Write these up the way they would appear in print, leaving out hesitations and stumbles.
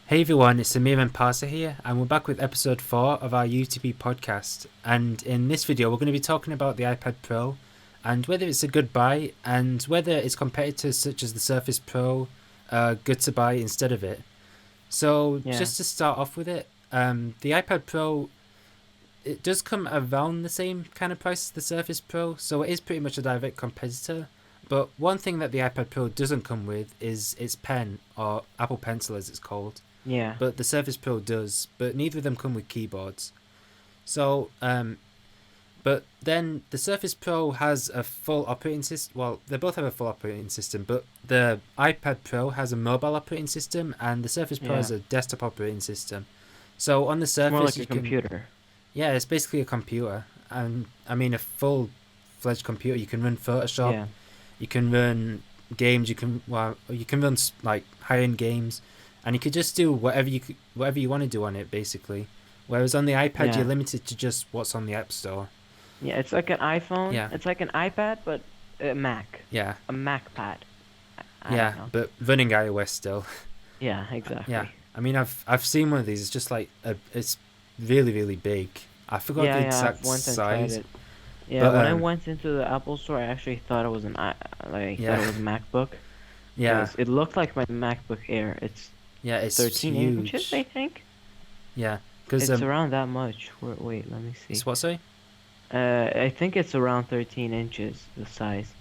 Hey everyone, it's Amir and Parsa here, and we're back with episode 4 of our UTP podcast. And in this video, we're going to be talking about the iPad Pro and whether it's a good buy and whether its competitors such as the Surface Pro are good to buy instead of it. So, Yeah, just to start off with it, the iPad Pro, it does come around the same kind of price as the Surface Pro, so it is pretty much a direct competitor. But one thing that the iPad Pro doesn't come with is its pen, or Apple Pencil as it's called, yeah, but the Surface Pro does. But neither of them come with keyboards. So, but then the Surface Pro has a full operating system. Well, they both have a full operating system, but the iPad Pro has a mobile operating system, and the Surface Pro has yeah. a desktop operating system. So on the It's more Surface, like you a can, computer. yeah, it's basically a computer, and I mean a full-fledged computer. You can run Photoshop, Yeah, you can run games, you can run like high-end games, and you could just do whatever you want to do on it basically. Whereas on the iPad you're yeah, limited to just what's on the App Store. yeah. It's like an iPhone. Yeah, It's like an iPad, but a Mac, yeah, a Mac pad. I don't yeah, know. but running iOS still. Yeah, Yeah, exactly. I mean I've seen one of these. It's just like it's really big. I forgot the Yeah. I've exact went and tried size, it. Yeah, but when I went into the Apple store, I actually thought it was thought yeah, it was a MacBook yeah, because it looked like my MacBook Air. It's yeah, it's 13 inches, I huge. think. Yeah, because It's around that much. Wait, let me it's see. what, sorry? I think it's around 13 inches, the size.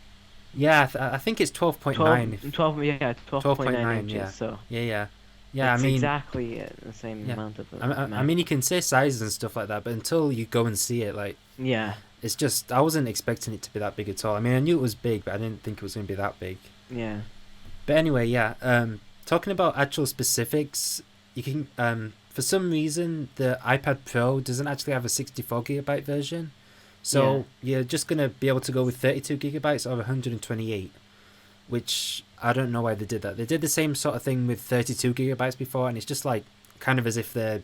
Yeah, I think it's 12.9. 12, If 12, yeah, 12.9 12.9, inches. yeah. So Yeah. Yeah, I it's mean, exactly the same yeah. amount of a I mean, you MacBook. can say sizes and stuff like that, but until you go and see it, like, Yeah, it's just, I wasn't expecting it to be that big at all. I mean, I knew it was big, but I didn't think it was going to be that big. yeah, But anyway, yeah, talking about actual specifics, you can, for some reason, the iPad Pro doesn't actually have a 64 gigabyte version. yeah, So you're just going to be able to go with 32 gigabytes or 128, which I don't know why they did that. They did the same sort of thing with 32 gigabytes before, and it's just like kind of as if they're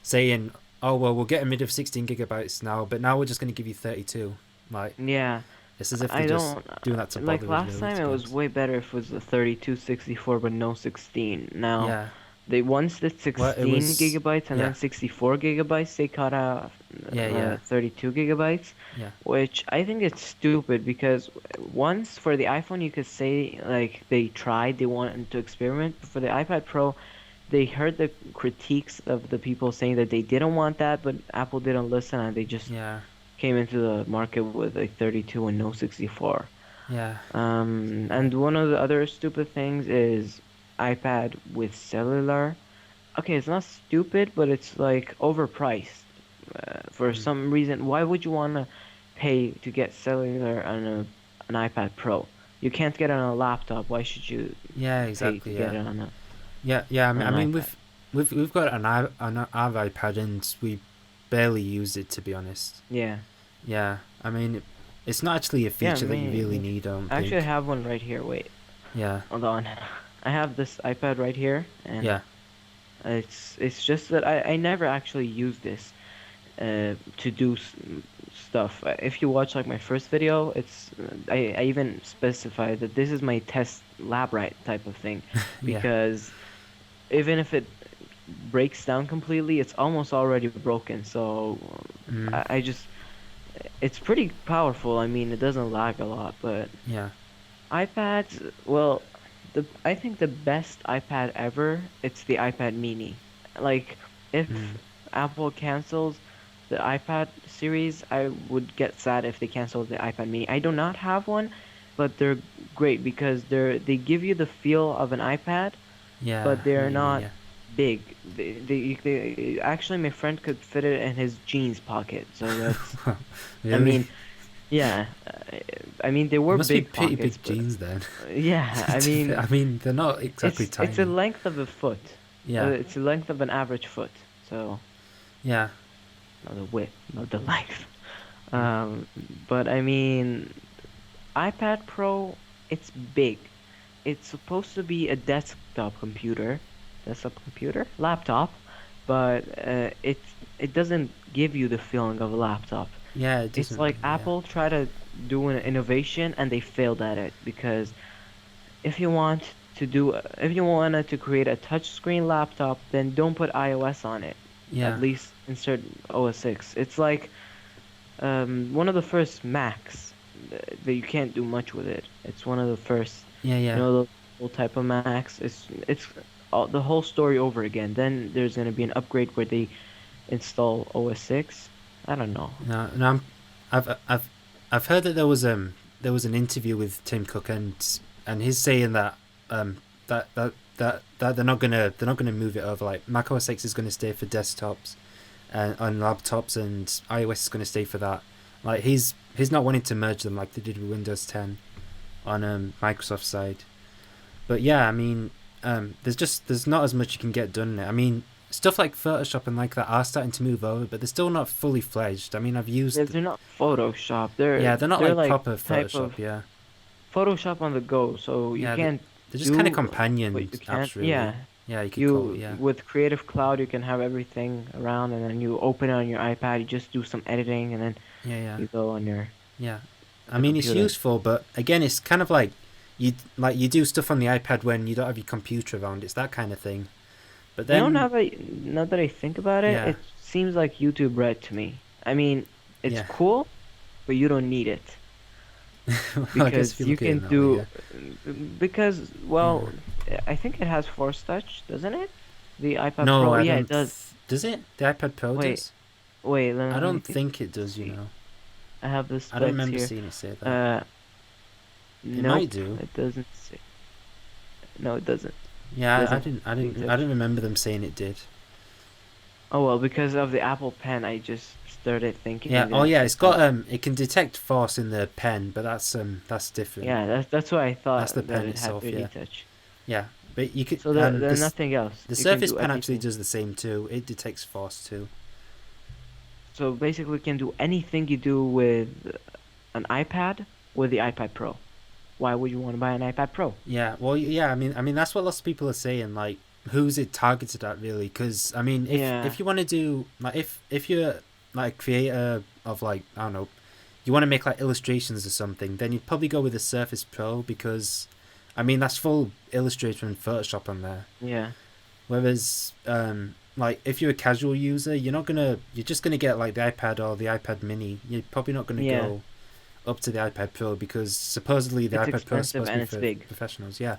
saying, "Oh well, we're getting rid of 16 gigabytes now, but now we're just going to give you 32." Like yeah. it's as if they're I just don't doing that to like bother us, last really, time to it be was honest. way better if it was a 32 64 but no 16. Now Yeah. they once did Well, it 16 was. gigabytes and Yeah. then 64 gigabytes they cut out Yeah. 32 gigabytes, Yeah. which I think it's stupid because once for the iPhone you could say like they tried, they wanted to experiment, but for the iPad Pro they heard the critiques of the people saying that they didn't want that, but Apple didn't listen and they just Yeah. came into the market with a 32 and no 64. Yeah. And one of the other stupid things is iPad with cellular. Okay, it's not stupid, but it's like overpriced. For Mm. some reason, why would you want to pay to get cellular on an iPad Pro? You can't get it on a laptop. Why should you Yeah. pay to Exactly. get Yeah. it Yeah. Yeah. on I an mean, iPad? we've got an our iPad and we barely use it, to be honest. Yeah. Yeah. I mean, it's not actually a Yeah, feature that you really me. need, I don't Actually, I think. have one right here. Wait, Yeah. hold on. I have this iPad right here, and Yeah. it's just that I never actually use this to do stuff. If you watch like my first video, I even specify that this is my test lab right type of thing, Yeah. because even if it breaks down completely, it's almost already broken. So Mm. I just it's pretty powerful. I mean, it doesn't lag a lot, but Yeah. iPads, well, I think the best iPad ever, it's the iPad mini. Like if Mm. Apple cancels the iPad series, I would get sad if they canceled the iPad mini. I do not have one, but they're great because they give you the feel of an iPad, Yeah. but I know they're what you mean. not Yeah. big. Actually my friend could fit it in his jeans pocket. So that's I Really? mean, yeah, I mean they It were must be big pretty pockets, big but jeans then. yeah, I I mean mean, they're not exactly it's a tiny. length of a foot. Yeah. It's the length of an average foot. So Yeah. not the width, not the length. Mm. Um, but I mean, iPad Pro, it's big. It's supposed to be a desktop computer, laptop, but it doesn't give you the feeling of a laptop. Yeah. It It's doesn't like really. Yeah. Apple tried to do an innovation and they failed at it because if you want to do if you wanted to create a touchscreen laptop, then don't put iOS on it. At Yeah, least insert OS 6. It's like one of the first Macs that you can't do much with it. It's one of the first, yeah, yeah. the old type of Macs. It's the whole story over again. Then there's gonna be an upgrade where they install OS 6. I don't know. No, no. I've heard that there was an interview with Tim Cook, and he's saying that um that they're not gonna move it over. Like Mac OS X is gonna stay for desktops and on laptops, and iOS is gonna stay for that. Like he's not wanting to merge them like they did with Windows 10 on Microsoft side. But yeah, I mean, there's not as much you can get done in it. I mean, stuff like Photoshop and like that are starting to move over, but they're still not fully fledged. I mean, I've used They're not Photoshop. yeah, they're not They're like like proper type Photoshop. of Yeah, Photoshop on the go. So you yeah, can't they're just kind of do what companion you can't. apps, really. Yeah. Yeah, you could call it. You Yeah, with Creative Cloud, you can have everything around, and then you open it on your iPad. You just do some editing, and then yeah, yeah, you go on your yeah. I the mean, it's computer. useful, but again, it's kind of like you do stuff on the iPad when you don't have your computer around. It's that kind of thing. But You know, then, now that I think about it, yeah, it seems like YouTube Red to me. I mean, it's yeah. cool, but you don't need it Well, I guess if because you you look at it in can that way, do yeah, because yeah. well, I think it has Force Touch, doesn't it? The iPad No, Pro, I yeah, it don't. does. Does it? The iPad Pro Wait, does? wait, I let me don't think. think it Let's does. see. You know, I have the I don't specs remember here. seeing it say that. Uh, It might nope, do. it doesn't say. No, it doesn't. Yeah, Doesn't I touch. didn't remember them saying it did. Oh well, because of the Apple Pen, I just started Yeah. thinking Oh that yeah, it it's has. got it can detect force in the pen, but that's different. Yeah, that's why I That's the thought that pen it had itself. 3D Yeah. touch. Yeah. But you could So there's nothing else. the You can Surface do Pen actually everything. does the same too. It detects force too. So basically, you can do anything you do with an iPad with the iPad Pro. Why would you want to buy an iPad Pro? Yeah. Well, yeah. I mean that's what lots of people are saying. Like, who's it targeted at really? Because I mean, Yeah, if you want to do like if you're like a creator of like I don't know, you want to make like illustrations or something, then you'd probably go with the Surface Pro because, I mean, that's full Illustrator and Photoshop on there. yeah, Whereas, like if you're a casual user, you're just gonna get like the iPad or the iPad Mini. You're probably not gonna yeah. go up to the iPad Pro because supposedly the It's iPad Pro is expensive supposed to and be it's for big. professionals. Yeah,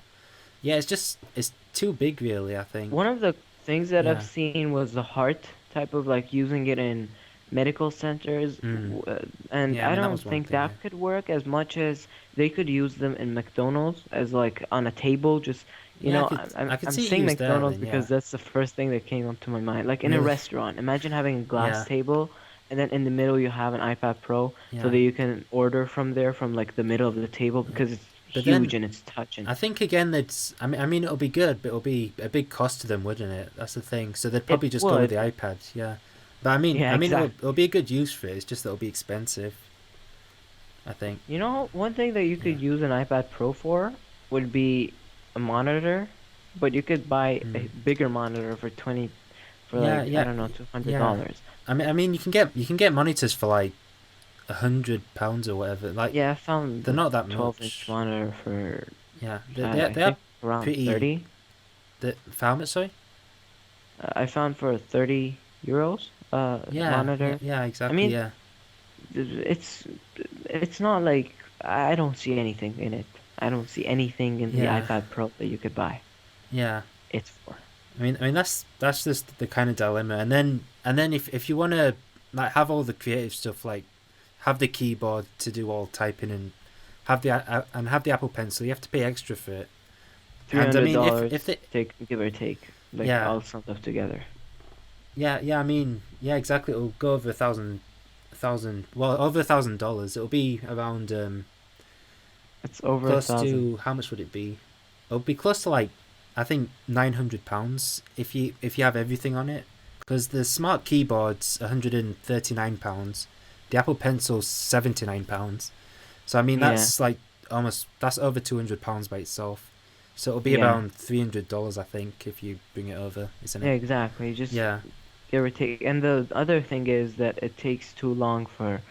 yeah. It's too big, really. I One think. of the things that I've Yeah. seen was the heart type of like using it in medical centers, Mm. and Yeah. I I mean that don't was one think thing. Yeah. that could work as much as they could use them in McDonald's as like on a table. Just Yeah. I'm I could I'm see it saying used there McDonald's then. because Yeah. that's the first thing that came up to my mind. Like in a Really. restaurant, imagine having a glass Yeah. table. And then in the middle you have an iPad Pro, so Yeah. that you can order from there from like the middle of the table Yeah. because it's But huge then and it's touching. I think again that's I mean it'll be good, but it'll be a big cost to them, wouldn't it? That's the thing. So they'd It probably just go with the would, iPad. Yeah. But yeah, I mean it'll exactly. be a good use for it. It's just that it'll be expensive. I think. You know, one thing that you Yeah. could use an iPad Pro for would be a monitor, but you could buy a Mm. bigger monitor for for Yeah. like, I Yeah. don't know, two hundred Yeah. dollars. I mean you can get monitors for like £100 or whatever. Like Yeah, I found they're the not that 12-inch much. monitor for Yeah. I They are think around pretty. 30. The how much? Sorry. I found for 30 euros Yeah. Yeah. monitor. Yeah. I Exactly. mean, Yeah. it's it's not like I don't see anything in it. I don't see anything in the Yeah. iPad Pro that you could buy. Yeah. It's for. I mean that's just the kind of dilemma. And then if you want to like have all the creative stuff, like have the keyboard to do all typing and have the Apple Pencil, you have to pay extra for it. three And I hundred mean if dollars the take give or take, like yeah all summed up together. yeah I mean yeah exactly it'll go over a thousand well over $1,000. It'll be around It's over a close thousand. to how much would it be? It'll be close to like I think £900 if you have everything on it. Because the smart keyboard's £139, the Apple Pencil's £79. So I mean Yeah, that's like almost that's over £200 by itself. So it'll be yeah, around $300 I think if you bring it over, isn't yeah, it? exactly. Just Yeah, give or take. And the other thing is that it takes too long for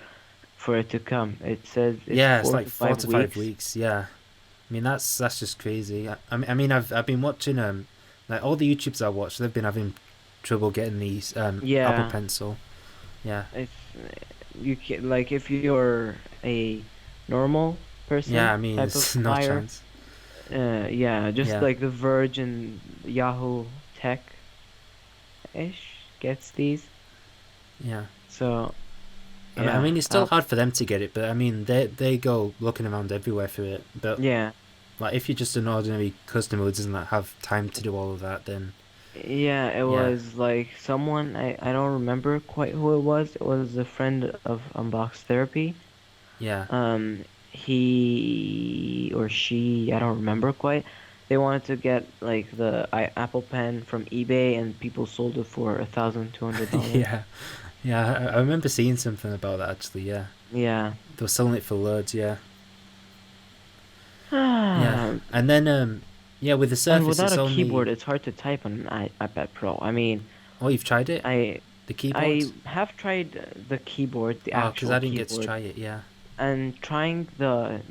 it to come. It says it's yeah, it's four like to four five to five weeks. weeks. Yeah, I mean, that's just crazy. I mean, I've been watching like all the YouTubes I watch, they've been having trouble getting these Apple Yeah, Pencil. Yeah, if you can, like, if you're a normal yeah. person I mean, type of it's no buyer, chance. yeah, just Yeah, like the Verge and Yahoo Tech ish gets these. yeah. So I yeah, mean, it's still hard for them to get it, but I mean, they go looking around everywhere for it. But yeah, like, if you're just an ordinary customer who doesn't like, have time to do all of that, then yeah. It yeah, was like someone I don't remember quite who it was. It was a friend of Unbox Therapy. yeah, He or she, I don't remember quite. They wanted to get like the Apple Pen from eBay, and people sold it for $1,200. yeah, yeah. I remember seeing something about that actually. Yeah, Yeah. they were selling it for loads. Yeah, yeah. And then yeah, with the And Surface, without it's a only. keyboard, it's hard to type on an iPad Pro. I mean, Oh, you've tried it, I the keyboard? I have tried the keyboard, the Oh, because actual I didn't get to keyboard, try it. Yeah, and trying the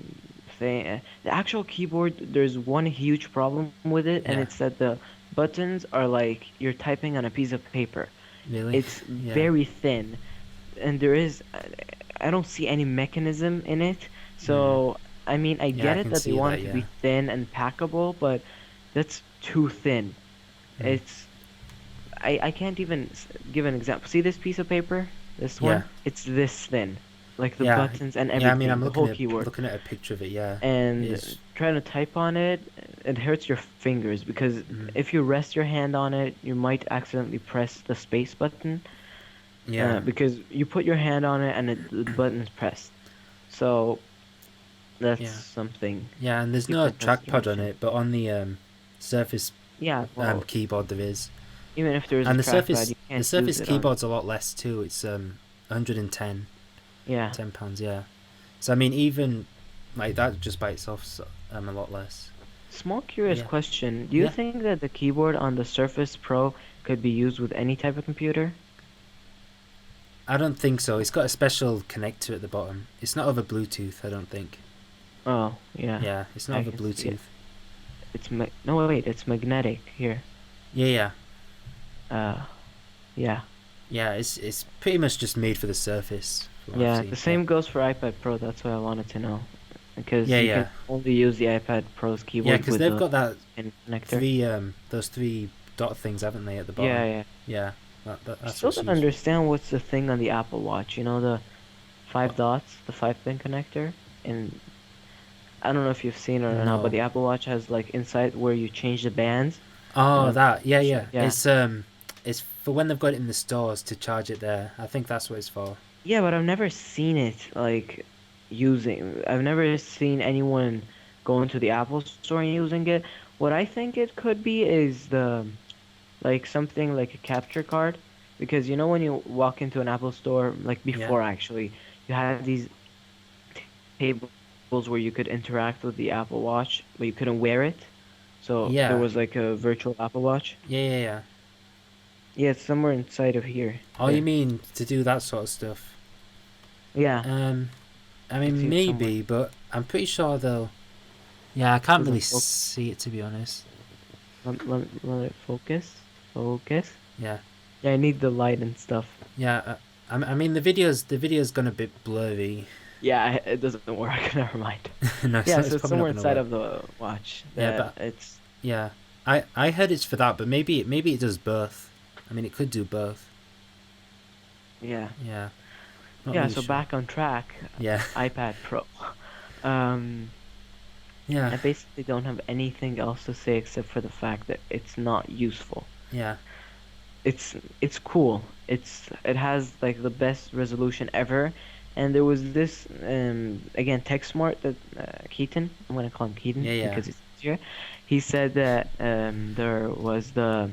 thing, the actual keyboard. There's one huge problem with it, and yeah. it's that the buttons are like you're typing on a piece of paper. Really? It's Yeah, very thin, and there is I don't see any mechanism in it. mm. So I mean, I Yeah. I get it can that they see want that. it to Yeah, be thin and packable, but that's too thin. mm. It's I can't even give an example. See this piece of paper? This Yeah, one? It's this thin. Like the yeah, buttons and yeah. I mean, everything, the whole keyboard. looking at a picture of it. Yeah, And is trying to type on it, it hurts your fingers because mm. if you rest your hand on it, you might accidentally press the space button, Yeah, because you put your hand on it and the button's pressed. So that's yeah, something yeah. And there's you no can just trackpad on mention. it, but on the Surface Yeah, well, keyboard there is. even if there is a And trackpad, you The can't use Surface it on. keyboard's a lot less too. It's 110 Yeah. £10. Yeah. So I mean, even like that just by itself, a lot less. Small But curious yeah, question. Do you yeah. think that the keyboard on the Surface Pro could be used with any type of computer? I don't think so. It's got a special connector at the bottom. It's not over Bluetooth. I don't think. Oh, yeah. Yeah, it's not I over can see it. Bluetooth. It's no, wait, it's magnetic here. Yeah, yeah, Uh, yeah. yeah. It's pretty much just made for the Surface. From what I've Yeah, seen. the Yeah, same goes for iPad Pro. That's what I wanted to know. Because yeah, you yeah, can only use the iPad Pro's yeah. keyboard Because with they've the got that pin connector. three those three dot things, haven't they, at the Yeah, bottom? yeah. Yeah, I that's still what's don't used. understand what's the thing on the Apple Watch. You know, the five dots, the 5-pin connector? And I don't know if you've seen it or not, but No. the Apple Watch has like inside where you change the bands. Oh, Uh, that. Yeah, yeah. yeah. It's for when they've got it in the stores to charge it there. I think that's what it's for. Yeah, but I've never seen it like using. I've never seen anyone go into the Apple store and using it. What I think it could be is the like something like a capture card, because you know when you walk into an Apple store, like Yeah. before actually, you had these tables where you could interact with the Apple Watch, but you couldn't wear it. So there Yeah. was like a virtual Apple Watch. Yeah, yeah, yeah. Yeah, it's somewhere inside of here. Oh, you There. mean to do that sort of stuff? Yeah, Um, I I can see mean it somewhere. maybe, but I'm pretty sure they'll. Yeah, I can't really Doesn't focus. see it to be honest. Let it focus. Focus. Yeah, Yeah, I need the light and stuff. yeah. I mean the video's gone a bit blurry. Yeah, it doesn't work. Never mind. No, Yeah, it's so it's probably not somewhere gonna inside work. of the watch Yeah, that but it's. yeah, I heard it's for that, but maybe it does both. I mean, it could do both. Yeah. Yeah, not Yeah, really so sure. back on track, Yeah, iPad Pro. Um, yeah, I basically don't have anything else to say except for the fact that it's not useful. yeah, It's cool. It has like the best resolution ever. And there was this again TechSmart that Keaton, I'm gonna call him Keaton yeah, yeah. because it's easier. He said that there was the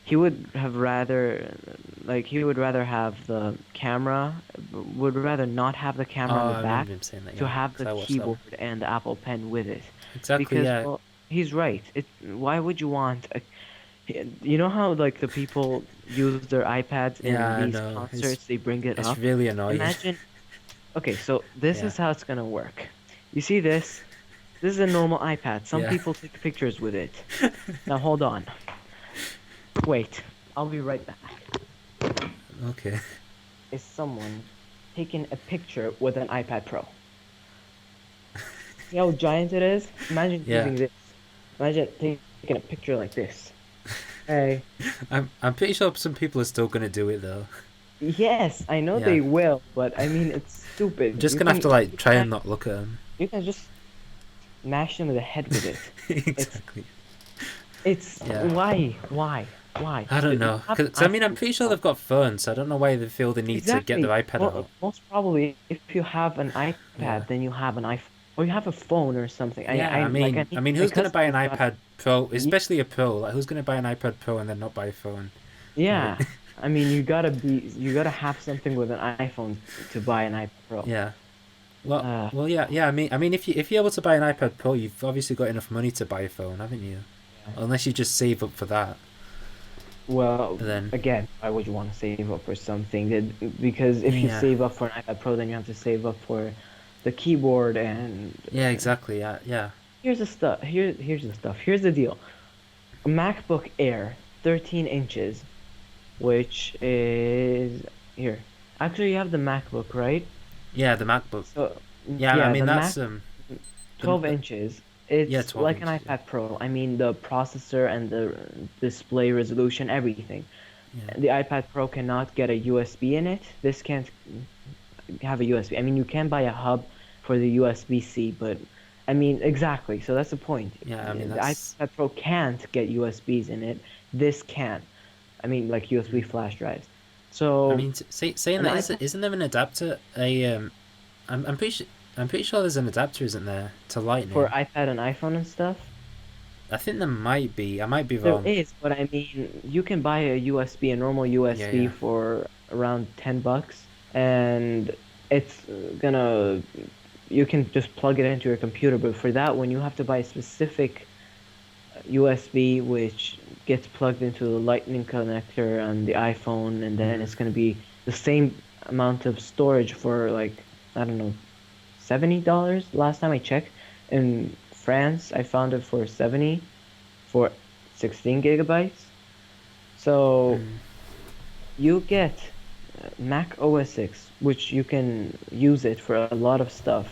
he would have rather like he would rather have the camera would rather not have the Oh, camera on the I back remember him saying that. to Yeah, have because the I watched that one. keyboard and the Apple Pen with it, Exactly. because Yeah, well he's right. Why would you want a, you know how like the people use their iPads yeah. in I these know. concerts, they bring it It's up. really annoying. Imagine, okay, so this Yeah, is how it's gonna work. You see this? This is a normal iPad. Some Yeah. people take pictures with it. Now hold on. Wait. I'll be right back. Okay. Is someone taking a picture with an iPad Pro? See how giant it is? Imagine Yeah. using this. Imagine taking a picture like this. Hey. I'm pretty sure some people are still gonna do it though. Yes, I know Yeah. they will, but I mean it's I'm stupid. just gonna have to like You try can and not look at them. you can just mash them in the head with it. It's Exactly. it's Yeah. why? I don't You know, have because an I mean I'm iPhone pretty sure now. they've got phones, so I don't know why they feel the need to get their Exactly. iPad Well, out. most probably, if you have an Yeah. iPad, then you have an iPhone, or you have a phone or something. Yeah, I Like, mean, my who's gonna cousin buy an just got. iPad Pro, Ye- especially a Pro? Like, who's gonna buy an iPad Pro and then not buy a phone? Like, Yeah, I mean, you gotta have something with an iPhone to buy an iPad Pro. yeah. Well, Uh, yeah. I mean, if you're able to buy an iPad Pro, you've obviously got enough money to buy a phone, haven't you? yeah. Unless you just save up for that, Well, then again, why would you want to save up for something that, because if you yeah, save up for an iPad Pro, then you have to save up for the keyboard and yeah, exactly, yeah. here's the stuff. Here's the stuff. Here's the deal. A MacBook Air, 13 inches, which is here. Actually, you have the MacBook, right? Yeah, the MacBook. So, Yeah, I yeah, mean the that's Mac the, 12 the inches. yeah, It's 12 like an inches. Yeah, iPad Pro. I mean, the processor and the display resolution, everything. yeah, The iPad Pro cannot get a USB in it. This can't have a USB. I mean, you can buy a hub for the USB-C, but I mean, exactly. So that's the point. yeah. I mean The that's. iPad Pro can't get USBs in it. This can. I mean, like USB Mm. flash drives. I So mean, saying an that iPad isn't there an adapter? I'm pretty sure there's an adapter, isn't there, to for Lightning? iPad and iPhone and stuff. I think there might be. I might be There wrong. is, but I mean, you can buy a USB, a normal Yeah, USB yeah. for around $10, and it's gonna, you can just plug it into your computer. But for that one, you have to buy a specific USB, which gets plugged into the Lightning connector on the iPhone, and then Mm. it's gonna be the same amount of storage for like, I don't know, $70 last time I checked. In France, I found it for 70 for 16 gigabytes. So Mm. you get Mac OS 6, which you can use it for a lot of stuff.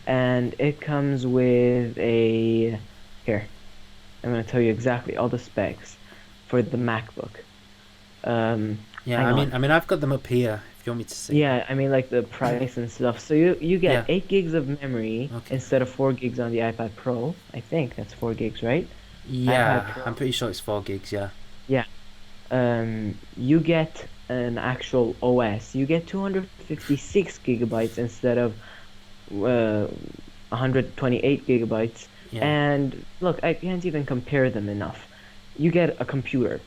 And it comes with a, here, I'm going to tell you exactly all the specs for the MacBook. Yeah, Hang on. I've got them up here. If you want me to see them. Yeah, I mean like the price and stuff. So you get Yeah. 8 gigs of memory Okay. instead of 4 gigs on the iPad Pro. I think that's 4 gigs, right? iPad Yeah, I'm Pro. pretty sure it's 4 gigs. Yeah. Yeah. You get an actual OS. You get 256 gigabytes instead of 128 gigabytes. Yeah. And look, I can't even compare them enough. You get a computer,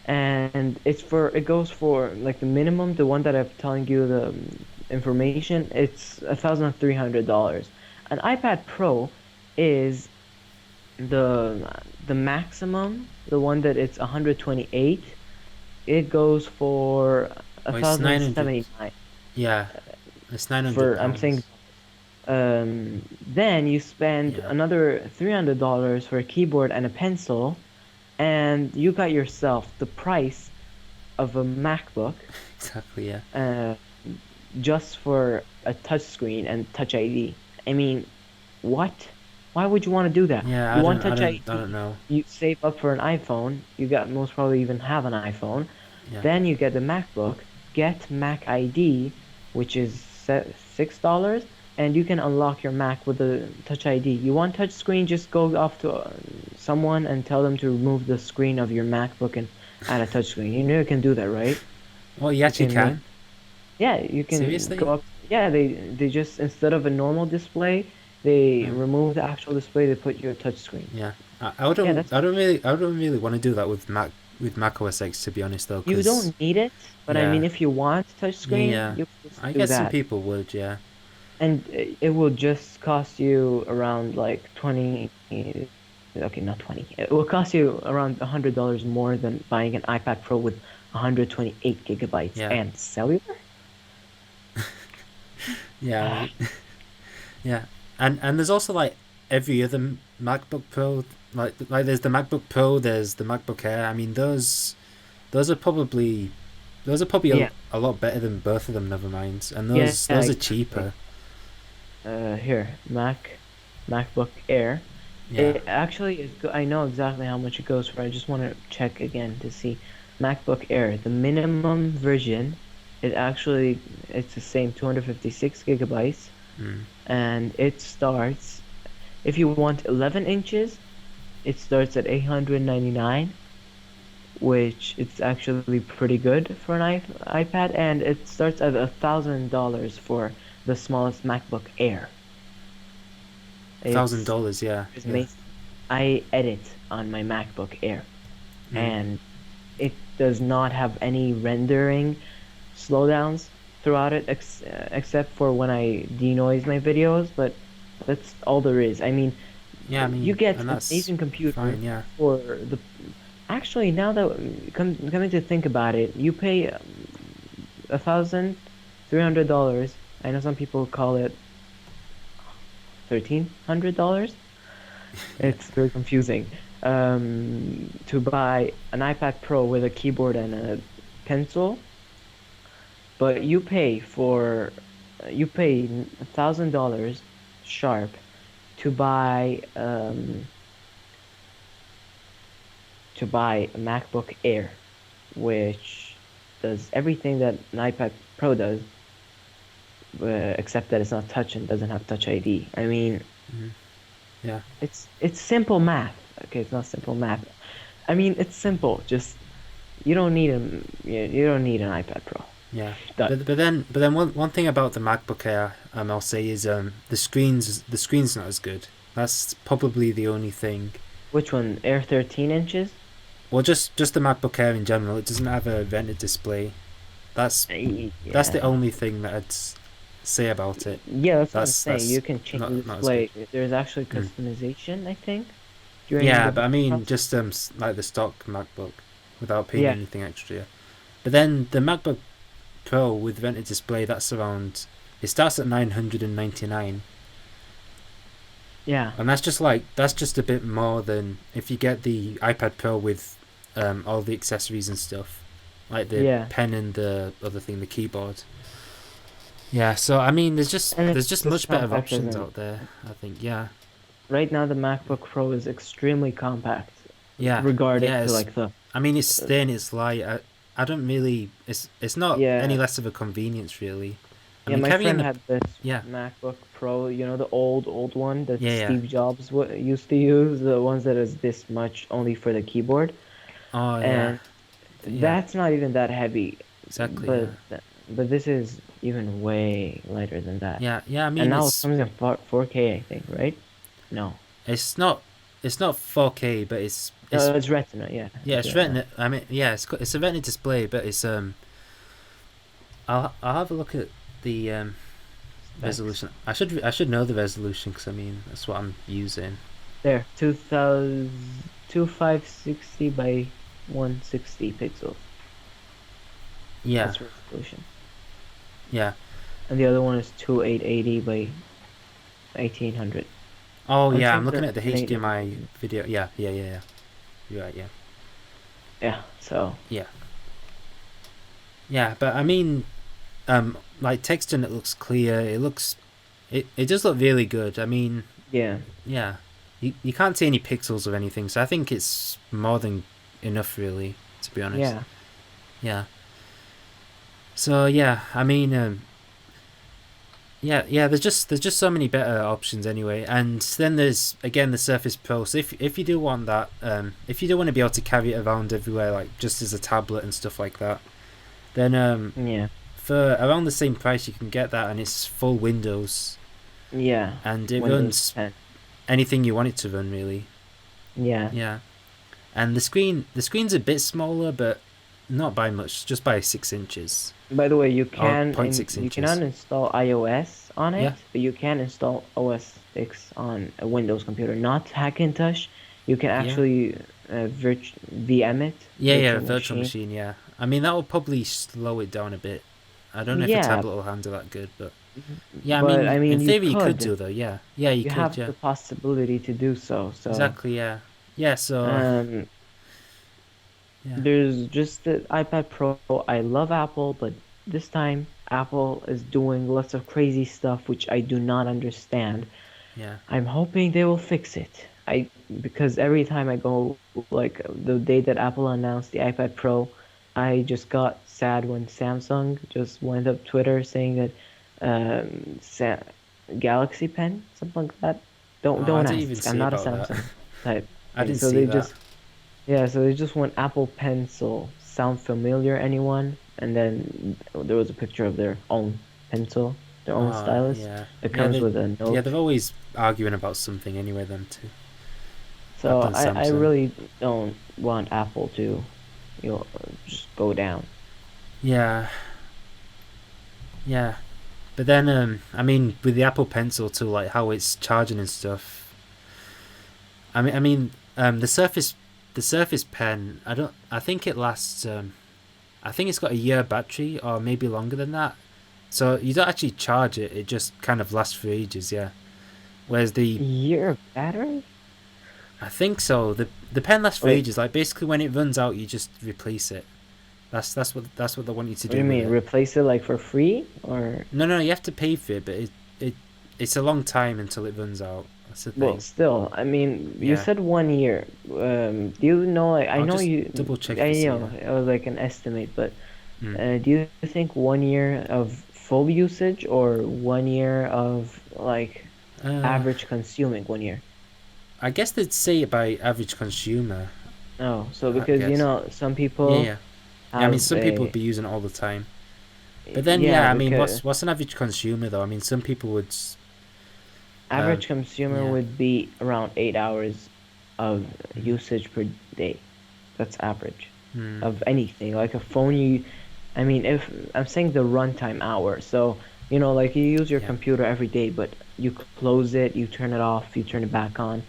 and it goes for like the minimum, the one that I'm telling you the information. It's $1,300. An iPad Pro is the maximum, the one that it's 128. It goes for a Oh, it's thousand 900. seventy nine Yeah, it's 900 for I'm saying. pounds. Then you spend Yeah. another $300 for a keyboard and a pencil, and you got yourself the price of a MacBook, Exactly. Yeah. uh, just for a touchscreen and Touch ID. I mean, what? Why would you want to do that? Yeah. You want Touch I don't ID, know. you save up for an iPhone, you got most probably even have an iPhone, Yeah. then you get the MacBook, get Mac ID, which is $6, and you can unlock your Mac with the Touch ID. You want touch screen, just go off to someone and tell them to remove the screen of your MacBook and add a touch screen. You know you can do that, right? Well, you You actually can make, can. yeah, you can Seriously? go up. Yeah, they just, instead of a normal display, they Yeah. remove the actual display. They put your touch screen. Yeah. Yeah, that's, I don't really want to do that with Mac OS X, to be honest though, you because don't need it, but I mean, yeah, if you want touch screen, yeah. you can just I do guess some that. people would. Yeah. And it will just cost you around like 20, okay, not 20. It will cost you around $100 more than buying an iPad Pro with 128 gigabytes Yeah. and cellular. Yeah. Yeah. And there's also like every other MacBook Pro. Like there's the MacBook Pro, there's the MacBook Air. I mean those are probably Yeah, a lot better than both of them. Never mind, and yeah, those are exactly. cheaper. Here, MacBook Air. Yeah, It actually is I know exactly how much it goes for. I just want to check again to see. MacBook Air, the minimum version, it's the same 256 gigabytes, mm. and it starts if you want 11 inches, it starts at 899, which it's actually pretty good for an iPad, and it starts at $1,000 for the smallest MacBook Air. It's $1,000. Yeah, it's yeah. amazing. I edit on my MacBook Air, Mm. and it does not have any rendering slowdowns throughout it, except for when I denoise my videos, but that's all there is. I mean, Yeah, I you mean, get and an that's amazing computer fine. Yeah. for the. Actually, now that coming to think about it, you pay $1,300. I know some people call it $1,300. Yeah. It's very confusing. To buy an iPad Pro with a keyboard and a pencil, but you pay $1,000 sharp to buy a MacBook Air, which does everything that an iPad Pro does, except that it's not touch and doesn't have Touch ID. I mean, Mm. Yeah. it's simple math. Okay, it's not simple math. I mean, it's simple. Just you don't need an iPad Pro. Yeah, Done. but then one thing about the MacBook Air, I'll say is the screen's not as good. That's probably the only thing. Which one? Air 13 inches? Well, just the MacBook Air in general, it doesn't have a vented display. That's that's the Yeah. only thing that I'd say about it. Yeah, that's what I'm saying. That's You can change the not as good. display. There's actually Mm. customization, I think, during Yeah, the but I build mean process. just like the stock MacBook, without paying Yeah, anything extra. But then the MacBook Pro with vented display, that's around. It starts at 999. yeah, And that's just a bit more than if you get the iPad Pro with all the accessories and stuff, like the yeah. pen and the other thing, the keyboard. Yeah, so I mean, And there's it's just just much better compact as options in out there. I think, yeah, right now the MacBook Pro is extremely compact yeah, regarding yeah. to like the I mean, it's uh, thin, it's light. I don't really. It's not any yeah. less of a convenience, really. I Yeah, mean, my carrying friend the had this yeah, MacBook Pro, the old one that yeah, yeah. Steve Jobs used to use, the ones that is this much only for the keyboard, Oh yeah, and yeah. that's not even that heavy, Exactly, but yeah, but this is even way lighter than that. yeah, yeah. I And mean, now it comes in 4K, I think, right? No. it's not it's not 4K, but No, it's Retina, yeah. yeah, It's it's Retina. retina. I mean, yeah, it's a retina display, but it's I'll have a look at the Specs. resolution. I should know the resolution because I mean that's what I'm using. There, 2560 by 160 pixels. Yeah, That's resolution. yeah. And the other one is 2880 by 1800. Oh I'm yeah, sure I'm looking the at the Nate HDMI video. Yeah, yeah, yeah, yeah. You're right. Yeah, Yeah, so yeah, yeah. But I mean, like texture, and it looks clear. It does look really good. I mean, yeah. yeah. You can't see any pixels or anything, so I think it's more than enough, really, to be honest. Yeah. Yeah. So yeah, I mean, yeah, yeah. There's just so many better options anyway, and then there's again the Surface Pro. So if you do want that, if you do want to be able to carry it around everywhere, like just as a tablet and stuff like that, then Yeah. for around the same price you can get that, and it's full Windows, Yeah. and it Windows runs 10. anything you want it to run really. Yeah. Yeah, and the screen's a bit smaller, but not by much, just by 6 inches By the way, or point 6 you cannot inches. install iOS on it, Yeah, but you can install OS X on a Windows computer, not Hackintosh. You can yeah. actually VM it, Yeah, yeah, virtual virtual machine. machine. Yeah, I mean that will probably slow it down a bit. I don't know if a Yeah, tablet will handle that good, but Yeah, I But mean, I in mean, you theory you could could. do though. Yeah, yeah, you You could. have Yeah, the possibility to do so. So, exactly. Yeah, yeah. So um, yeah, there's just the iPad Pro. I love Apple, but this time Apple is doing lots of crazy stuff which I do not understand. yeah. I'm hoping they will fix it. Because every time I go, like the day that Apple announced the iPad Pro, I just got sad when Samsung just went up Twitter saying that Sa Galaxy Pen, something like that. Don't Oh, I don't didn't even ask. I'm see not a about that. Samsung type I thing. didn't So see they that. just yeah, so they just want Apple Pencil. Sound familiar, anyone? And then there was a picture of their own pencil, their own stylus. Yeah, It yeah. comes with a They're note. always arguing about something anyway. Them too. Apple So and I Samsung. really don't want Apple to, just go down. Yeah, yeah. But then, I mean, with the Apple Pencil too, like how it's charging and stuff. The Surface Pen. I don't. I think it lasts. I think it's got a year battery, or maybe longer than that. So you don't actually charge it; it just kind of lasts for ages. Yeah. Whereas the Year battery? I think so. The pen lasts for Wait, ages. Like basically, when it runs out, you just replace it. That's what they want you to what do you do with mean? it. Replace it like for free? Or, No, you have to pay for it, but it it's a long time until it runs out. That's the well, thing. still, I mean, you Yeah, said 1 year. Do you know, like, I I'll know just you, double check if I it's a know, year. it was like an estimate, but Mm. do you think 1 year of full usage or 1 year of like Uh, average consuming 1 year? I guess they'd say it by average consumer. Oh, so I because guess. some Yeah, people yeah, yeah. I mean, have some people would a be using it all the time. But then, yeah, yeah, I mean, because what's an average consumer though? I mean, some people would. Um, average consumer yeah. would be around 8 hours of Mm, usage per day. That's average mm, of anything. Like a phone, I mean, if I'm saying the runtime hour, so like you use your yeah. computer every day, but you close it, you turn it off, you turn it back on.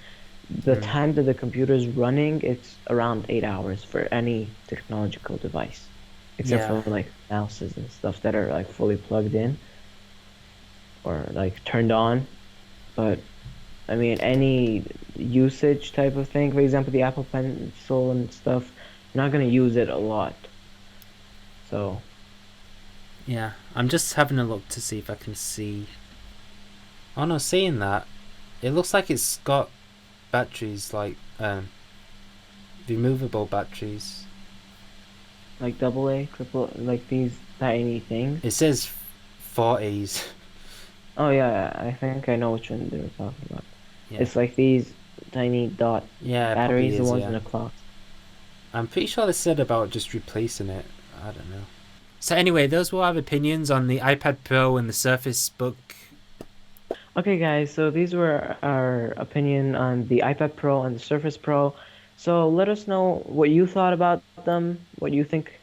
The Mm, time that the computer is running, it's around 8 hours for any technological device, except yeah. for like mouses and stuff that are like fully plugged in or like turned on. But I mean, any usage type of thing, for example, the Apple Pencil and stuff, you're not gonna use it a lot. So, Yeah. I'm just having a look to see if I can see. Oh no, seeing that, it looks like it's got batteries like removable batteries. like double A, triple, like these tiny things. It says 4As. Oh yeah, I think I know which one they were talking about. Yeah. It's like these tiny dot Yeah, it probably batteries, the is, ones in yeah. the clock. I'm pretty sure they said about just replacing it. I don't know. So anyway, those were our opinions on the iPad Pro and the Surface Book. Okay, guys, so these were our opinion on the iPad Pro and the Surface Pro. So let us know what you thought about them, what you think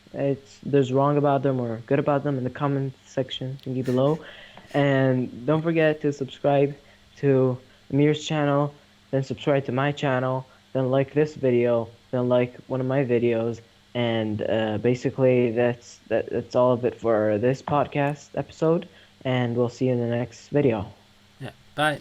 there's wrong about them or good about them in the comment section thingy below. And don't forget to subscribe to Amir's channel, then subscribe to my channel, then like this video, then like one of my videos. And basically, that's all of it for this podcast episode. And we'll see you in the next video. Yeah, bye.